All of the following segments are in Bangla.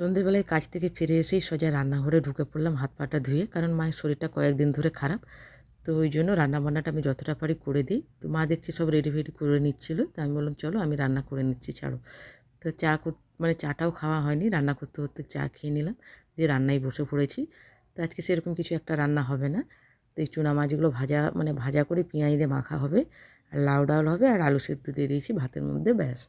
সন্ধেবেলায় কাজ থেকে ফিরে এসেই সোজা রান্নাঘরে ঢুকে পড়লাম হাত পাটা ধুয়ে, কারণ মায়ের শরীরটা কয়েকদিন ধরে খারাপ। তো ওই জন্য রান্নাবান্নাটা আমি যতটা পারি করে দিই। তো মা দেখছি সব রেডি ফেডি করে নিচ্ছিল, তো আমি বললাম চলো আমি রান্না করে নিচ্ছি, ছাড়ো। তো মানে চাটাও খাওয়া হয়নি, রান্না করতে করতে চা খেয়ে নিলাম, দিয়ে রান্নায় বসে পড়েছি। তো আজকে সেরকম কিছু একটা রান্না হবে না। তো এই চুনা মাছগুলো ভাজা করে পেঁয়াজ দিয়ে মাখা হবে, আর লাউ ডাল হবে, আর আলু সেদ্ধ দিয়ে দিয়েছি ভাতের মধ্যে, ব্যাস।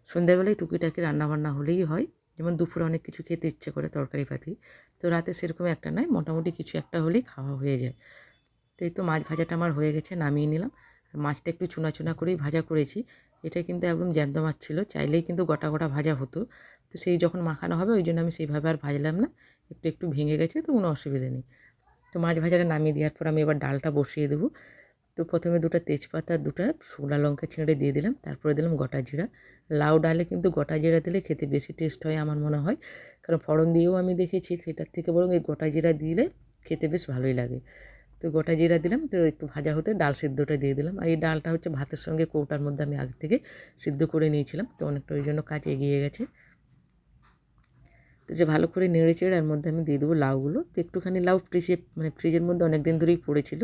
সন্ধ্যাবেলায় টুকিটাকি রান্নাবান্না হলেই হয়। যেমন দুপুরে অনেক কিছু খেতে ইচ্ছে করে তরকারি পাতি, তো রাতে সেরকম একটা নয়, মোটামুটি কিছু একটা হলেই খাওয়া হয়ে যায়। তো এই তো মাছ ভাজাটা আমার হয়ে গেছে, নামিয়ে নিলাম। আর মাছটা একটু চুনা চুনা করেই ভাজা করেছি। এটা কিন্তু একদম জ্যান্ত মাছ ছিল, চাইলেই কিন্তু গোটা গোটা ভাজা হতো। তো সেই যখন মাখানো হবে ওই জন্য আমি সেইভাবে আর ভাজলাম না, একটু একটু ভেঙে গেছে, তো কোনো অসুবিধা নেই। তো মাছ ভাজাটা নামিয়ে দেওয়ার পর আমি এবার ডালটা বসিয়ে দেবো। তো প্রথমে 2টা তেজপাতা, 2টা শুকনো লঙ্কা ছিঁড়ে দিয়ে দিলাম, তারপরে দিলাম গোটা জিরা। লাউ ডালে কিন্তু গোটা জিরা দিলে খেতে বেশি টেস্ট হয় আমার মনে হয়, কারণ ফোড়ন দিয়েও আমি দেখেছি, সেটার থেকে বরং এই গোটা জিরা দিলে খেতে বেশ ভালোই লাগে। তো গোটা জিরা দিলাম, তো একটু ভাজা হতে ডাল সিদ্ধটা দিয়ে দিলাম। আর এই ডালটা হচ্ছে ভাতের সঙ্গে কৌটার মধ্যে আমি আগে থেকে সিদ্ধ করে নিয়েছিলাম, তো অনেকটা ওই জন্য কাজ এগিয়ে গেছে। তো যে ভালো করে নেড়ে চেড়ে এর মধ্যে আমি দিয়ে দেবো লাউগুলো। তো একটুখানি লাউ ফ্রিজের মধ্যে অনেক দিন ধরেই পড়েছিল,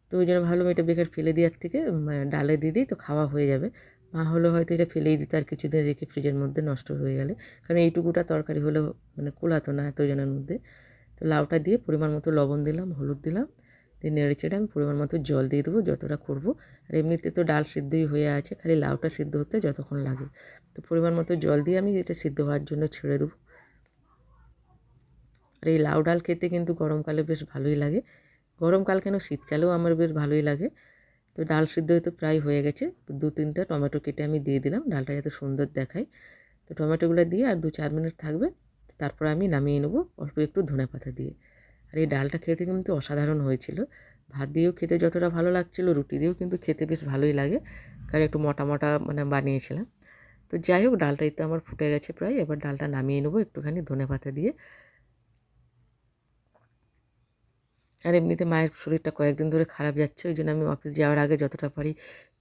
তো ওই জন্য ভাবলাম এটা বেকার ফেলে দেওয়ার থেকে ডালে দিয়ে দিই, তো খাওয়া হয়ে যাবে। মা হলো হয়তো এটা ফেলেই দিত আর কিছুদিন রেখে ফ্রিজের মধ্যে নষ্ট হয়ে গেলে, কারণ এইটুকুটা তরকারি হলেও কুলাতো না এতজনের মধ্যে। তো লাউটা দিয়ে পরিমাণ মতো লবণ দিলাম, হলুদ দিলাম, দিয়ে নেড়ে চেড়ে আমি পরিমাণ মতো জল দিয়ে দেবো যতটা করবো। আর এমনিতে তো ডাল সিদ্ধই হয়ে আছে, খালি লাউটা সিদ্ধ হতে যতক্ষণ লাগে। তো পরিমাণ মতো জল দিয়ে আমি এটা সিদ্ধ হওয়ার জন্য ছেড়ে দেবো। আর এই লাউ ডাল খেতে কিন্তু গরমকালে বেশ ভালোই লাগে। গরমকাল কেন, শীতকালেও আমার বেশ ভালোই লাগে। তো ডাল সিদ্ধ হয়তো প্রায় হয়ে গেছে। 2-3টা টমেটো কেটে আমি দিয়ে দিলাম, ডালটা যাতে সুন্দর দেখায়। তো টমেটোগুলো দিয়ে আর 2-4 মিনিট থাকবে, তারপর আমি নামিয়ে নেবো অল্প একটু ধনেপাতা দিয়ে। আর এই ডালটা খেতে কিন্তু অসাধারণ হয়েছিল। ভাত দিয়েও খেতে যতটা ভালো লাগছিল, রুটি দিয়েও কিন্তু খেতে বেশ ভালোই লাগে, কারণ একটু মোটা মোটা বানিয়েছিলাম। তো যাই হোক, ডালটাই তো আমার ফুটে গেছে প্রায়, এবার ডালটা নামিয়ে নেবো একটুখানি ধনেপাতা দিয়ে। আর এমনিতে মায়ের শরীরটা কয়েকদিন ধরে খারাপ যাচ্ছে, ওই জন্য আমি অফিস যাওয়ার আগে যতটা পারি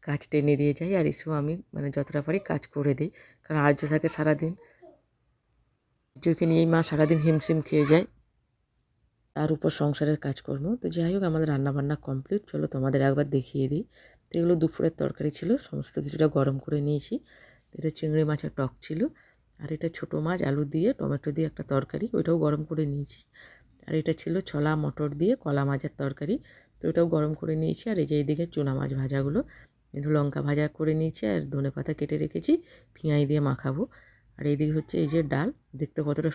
কাজ টেনে দিয়ে যাই, আর এসেও আমি যতটা পারি কাজ করে দিই, কারণ আর্য থাকে সারাদিন, আর্যকে নিয়েই মা সারাদিন হিমশিম খেয়ে যায়, তার উপর সংসারের কাজকর্ম। তো যাই হোক, আমাদের রান্নাবান্না কমপ্লিট, চলো তোমাদের একবার দেখিয়ে দিই। তো এগুলো দুপুরের তরকারি ছিল, সমস্ত কিছুটা গরম করে নিয়েছি। তো এটা চিংড়ি মাছের টক ছিল, আর এটা ছোটো মাছ আলু দিয়ে টমেটো দিয়ে একটা তরকারি, ওইটাও গরম করে নিয়েছি। আর এটা ছিল ছোলা মটর দিয়ে কলা মাছের তরকারি, তো ওটাও গরম করে নিয়েছি। আর এই যে এইদিকে চুনা মাছ ভাজাগুলো একটু লঙ্কা ভাজা করে নিয়েছি, আর ধনেপাতা কেটে রেখেছি, পেঁয়াজ দিয়ে মাখাবো। আর এইদিকে হচ্ছে এই যে ডাল, দেখতে কতটা